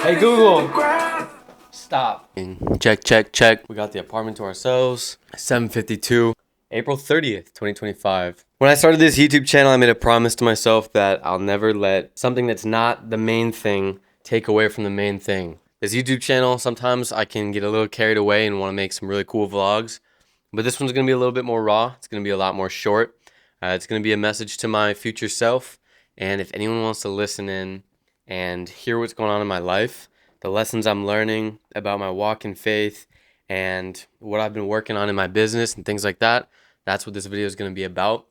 Hey Google, stop. Check. We got the apartment to ourselves. 7:52, April 30th, 2025. When I started this YouTube channel, I made a promise to myself that I'll never let something that's not the main thing take away from the main thing. This YouTube channel, sometimes I can get a little carried away and want to make some really cool vlogs, but this one's going to be a little bit more raw. It's going to be a lot more short. It's going to be a message to my future self, and if anyone wants to listen in and hear what's going on in my life, the lessons I'm learning about my walk in faith, and what I've been working on in my business and things like that, that's what this video is going to be about.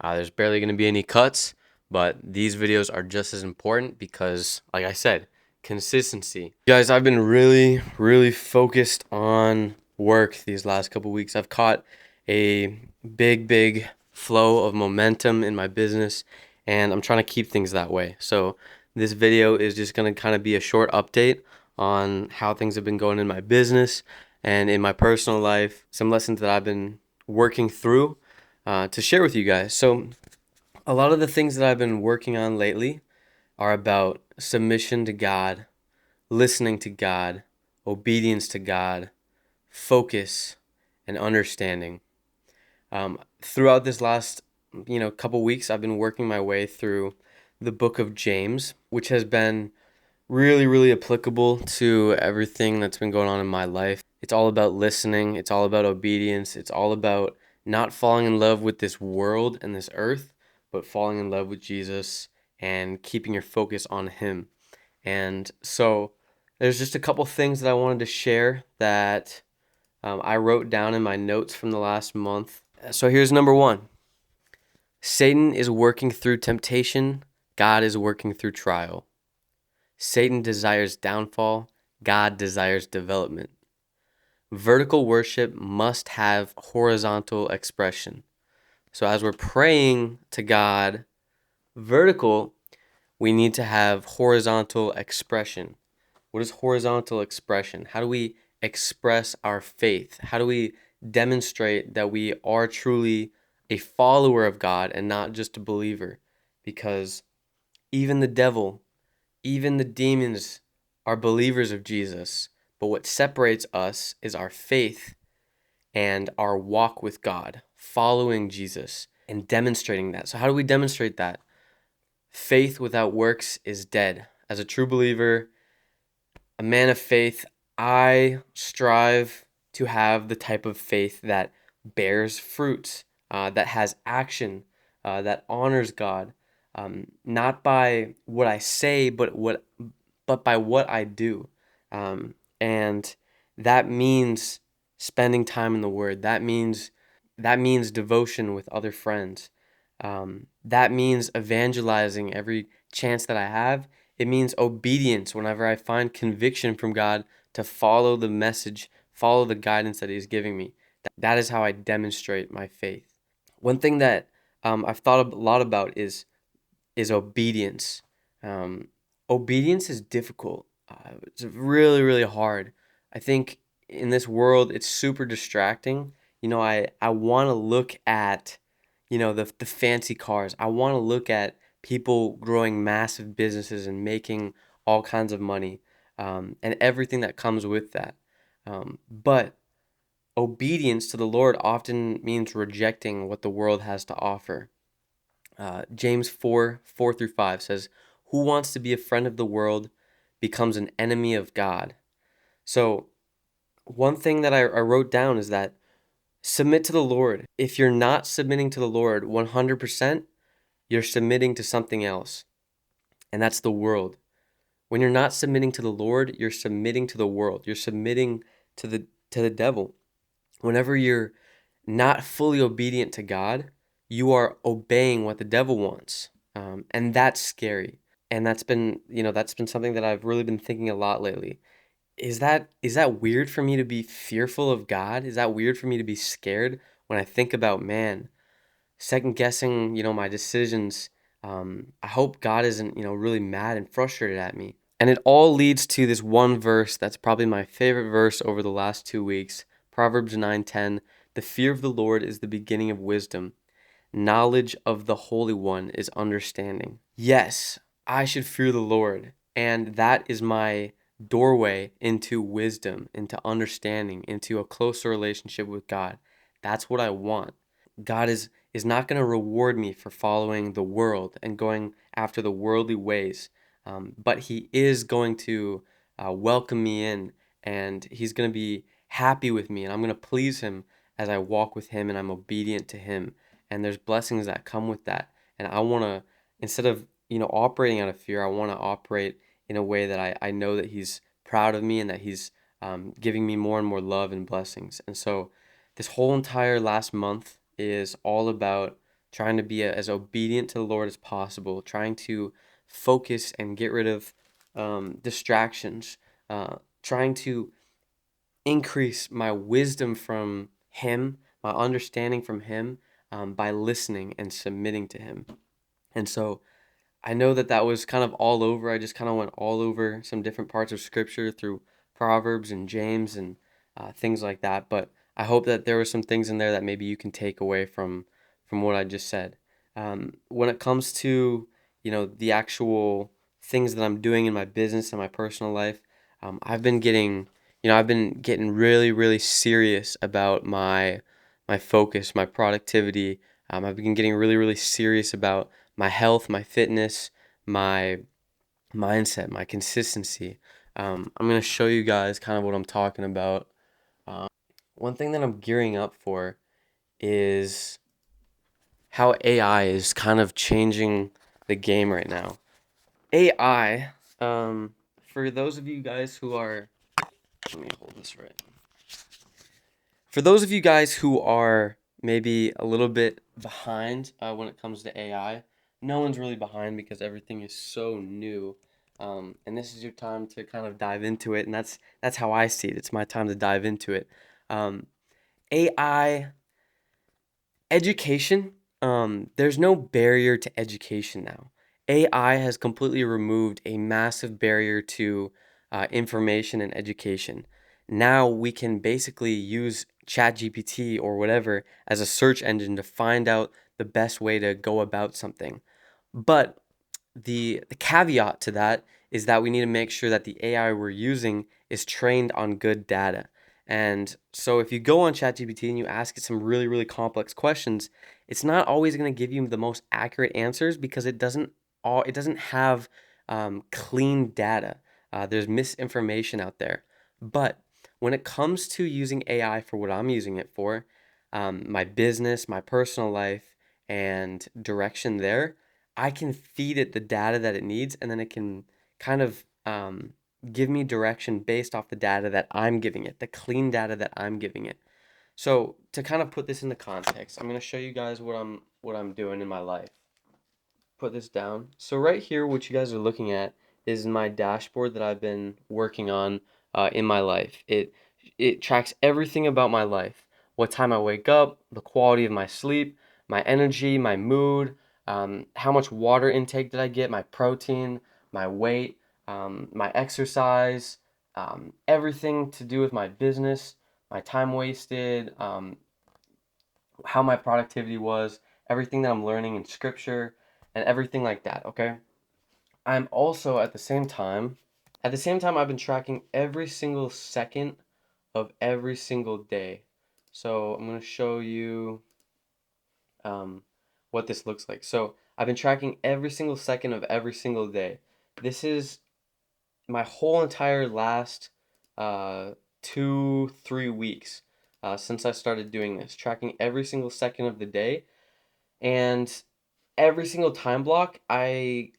There's barely going to be any cuts, but these videos are just as important because, like I said, consistency. Guys, I've been really focused on work these last couple weeks. I've caught a big flow of momentum in my business, and I'm trying to keep things that way. So this video is just going to kind of be a short update on how things have been going in my business and in my personal life, some lessons that I've been working through to share with you guys. So a lot of the things that I've been working on lately are about submission to God, listening to God, obedience to God, focus, and understanding. Throughout this last couple weeks, I've been working my way through the book of James, which has been really applicable to everything that's been going on in my life. It's all about listening. It's all about obedience. It's all about not falling in love with this world and this earth, but falling in love with Jesus and keeping your focus on Him. And so there's just a couple things that I wanted to share that I wrote down in my notes from the last month. So here's number one. Satan is working through temptation. God is working through trial. Satan desires downfall. God desires development. Vertical worship must have horizontal expression. So as we're praying to God vertical, we need to have horizontal expression. What is horizontal expression? How do we express our faith? How do we demonstrate that we are truly a follower of God and not just a believer? Because even the devil, even the demons are believers of Jesus. But what separates us is our faith and our walk with God, following Jesus and demonstrating that. So how do we demonstrate that? Faith without works is dead. As a true believer, a man of faith, I strive to have the type of faith that bears fruits, that has action, that honors God, not by what I say, but by what I do. And that means spending time in the Word. That means devotion with other friends. That means evangelizing every chance that I have. It means obedience whenever I find conviction from God to follow the message, follow the guidance that He's giving me. That is how I demonstrate my faith. One thing that I've thought a lot about is obedience. Obedience is difficult. It's really hard. I think in this world, it's super distracting. I want to look at, the fancy cars. I want to look at people growing massive businesses and making all kinds of money, and everything that comes with that. But obedience to the Lord often means rejecting what the world has to offer. James 4:4-5 says, "Who wants to be a friend of the world becomes an enemy of God." So one thing that I wrote down is that submit to the Lord. If you're not submitting to the Lord 100%, you're submitting to something else, and that's the world. When you're not submitting to the Lord, you're submitting to the world. You're submitting to the devil. Whenever you're not fully obedient to God, you are obeying what the devil wants, and that's scary. And that's been something that I've really been thinking a lot lately. Is that weird for me to be fearful of God? Is that weird for me to be scared when I think about, man, second guessing, my decisions? I hope God isn't, really mad and frustrated at me. And it all leads to this one verse that's probably my favorite verse over the last 2 weeks, Proverbs 9:10. "The fear of the Lord is the beginning of wisdom. Knowledge of the Holy One is understanding." Yes, I should fear the Lord. And that is my doorway into wisdom, into understanding, into a closer relationship with God. That's what I want. God is not going to reward me for following the world and going after the worldly ways, but He is going to welcome me in, and He's going to be happy with me, and I'm going to please Him as I walk with Him and I'm obedient to Him. And there's blessings that come with that. And I want to, instead of operating out of fear, I want to operate in a way that I know that He's proud of me and that He's giving me more and more love and blessings. And so this whole entire last month is all about trying to be as obedient to the Lord as possible, trying to focus and get rid of distractions, trying to increase my wisdom from Him, my understanding from Him, by listening and submitting to Him. And so I know that that was kind of all over. I just kind of went all over some different parts of Scripture through Proverbs and James and things like that. But I hope that there were some things in there that maybe you can take away from what I just said. When it comes to the actual things that I'm doing in my business and my personal life, I've been getting really really serious about my focus, my productivity. I've been getting really really serious about my health, my fitness, my mindset, my consistency. I'm going to show you guys kind of what I'm talking about. One thing that I'm gearing up for is how AI is kind of changing the game right now. AI, for those of you guys who are, let me hold this right. For those of you guys who are maybe a little bit behind when it comes to AI, no one's really behind because everything is so new. And this is your time to kind of dive into it, and that's how I see it. It's my time to dive into it. AI education. There's no barrier to education now. AI has completely removed a massive barrier to information and education. Now we can basically use ChatGPT or whatever as a search engine to find out the best way to go about something. But the caveat to that is that we need to make sure that the AI we're using is trained on good data. And so if you go on ChatGPT and you ask it some really, really complex questions, it's not always going to give you the most accurate answers because it doesn't have clean data. There's misinformation out there. But when it comes to using AI for what I'm using it for, my business, my personal life, and direction there, I can feed it the data that it needs, and then it can kind of give me direction based off the data that I'm giving it, the clean data that I'm giving it. So to kind of put this into context, I'm going to show you guys what I'm doing in my life. Put this down. So right here, what you guys are looking at is my dashboard that I've been working on in my life. It tracks everything about my life: what time I wake up, the quality of my sleep, my energy, my mood, how much water intake did I get, my protein, my weight, my exercise, everything to do with my business, my time wasted, how my productivity was, everything that I'm learning in scripture, and everything like that, okay? I'm also at the same time I've been tracking every single second of every single day. So I'm going to show you um, what this looks like. So I've been tracking every single second of every single day. This is my whole entire last 2-3 weeks since I started doing this, tracking every single second of the day. And every single time block, I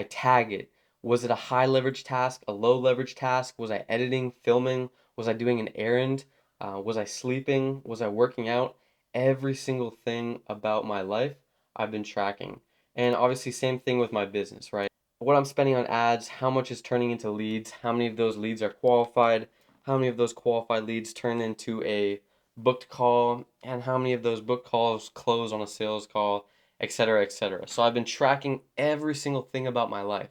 tag it. Was it a high leverage task, a low leverage task? Was I editing, filming? Was I doing an errand? Was I sleeping? Was I working out? Every single thing about my life, I've been tracking. And obviously, same thing with my business, right? What I'm spending on ads, how much is turning into leads, how many of those leads are qualified, how many of those qualified leads turn into a booked call, and how many of those booked calls close on a sales call, etc., etc. So I've been tracking every single thing about my life.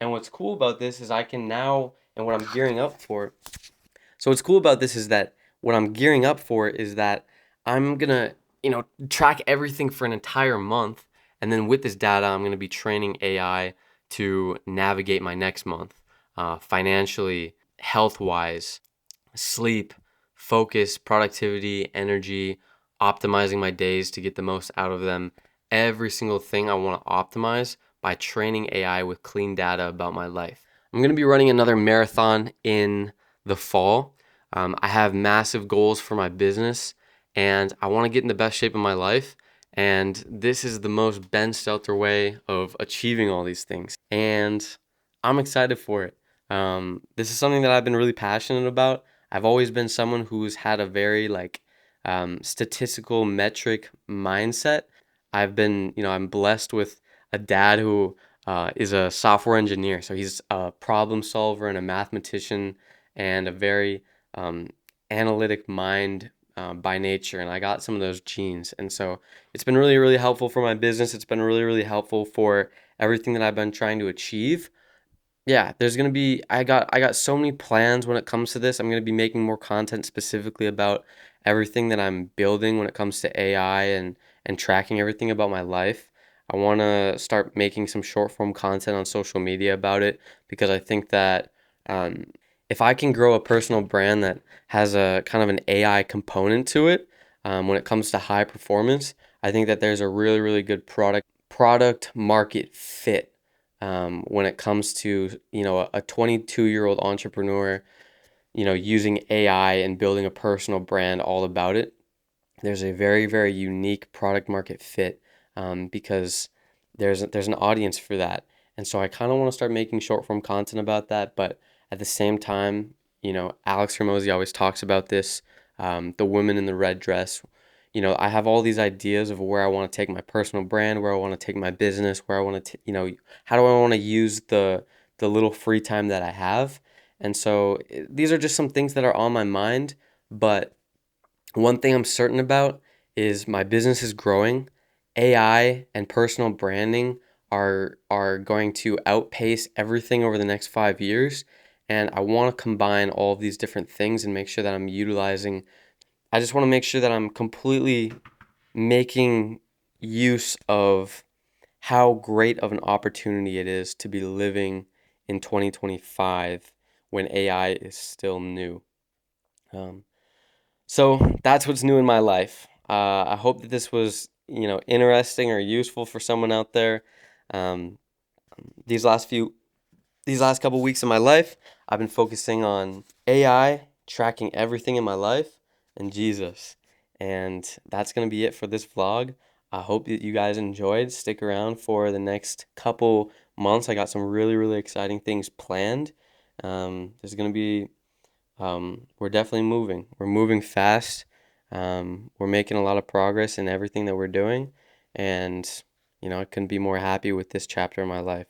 And what's cool about this is I can now, and what I'm gearing up for. So what's cool about this is that what I'm gearing up for is that I'm gonna, track everything for an entire month, and then with this data, I'm gonna be training AI to navigate my next month, financially, health-wise, sleep, focus, productivity, energy, optimizing my days to get the most out of them. Every single thing I want to optimize by training AI with clean data about my life. I'm going to be running another marathon in the fall. I have massive goals for my business, and I want to get in the best shape of my life. And this is the most Ben Stelter way of achieving all these things. And I'm excited for it. This is something that I've been really passionate about. I've always been someone who's had a very statistical metric mindset. I'm blessed with a dad who is a software engineer. So he's a problem solver and a mathematician and a very analytic mind by nature. And I got some of those genes. And so it's been really, really helpful for my business. It's been really, really helpful for everything that I've been trying to achieve. Yeah, I got so many plans when it comes to this. I'm going to be making more content specifically about everything that I'm building when it comes to AI and tracking everything about my life. I want to start making some short form content on social media about it because I think that if I can grow a personal brand that has a kind of an AI component to it when it comes to high performance, I think that there's a really, really good product market fit. When it comes to, a 22-year-old entrepreneur, using AI and building a personal brand all about it, there's a very, very unique product market fit because there's an audience for that. And so I kind of want to start making short form content about that. But at the same time, Alex Hormozi always talks about this, the woman in the red dress. I have all these ideas of where I want to take my personal brand, where I want to take my business, where I want to, how do I want to use the little free time that I have. And so these are just some things that are on my mind. But one thing I'm certain about is my business is growing. AI and personal branding are going to outpace everything over the next 5 years. And I want to combine all of these different things and make sure that I just want to make sure that I'm completely making use of how great of an opportunity it is to be living in 2025 when AI is still new. So that's what's new in my life. I hope that this was, interesting or useful for someone out there. These last couple weeks of my life, I've been focusing on AI, tracking everything in my life, and Jesus. And that's going to be it for this vlog. I hope that you guys enjoyed. Stick around for the next couple months. I got some really, really exciting things planned. There's going to be, we're definitely moving. We're moving fast. We're making a lot of progress in everything that we're doing. And, I couldn't be more happy with this chapter of my life.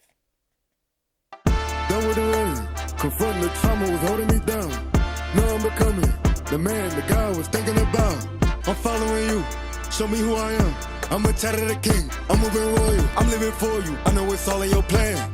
Done with the rain, confronting the trauma was holding me down. Now I'm becoming the man the guy was thinking about. I'm following you, show me who I am. I'm a child of the king, I'm moving royal, I'm living for you. I know it's all in your plan.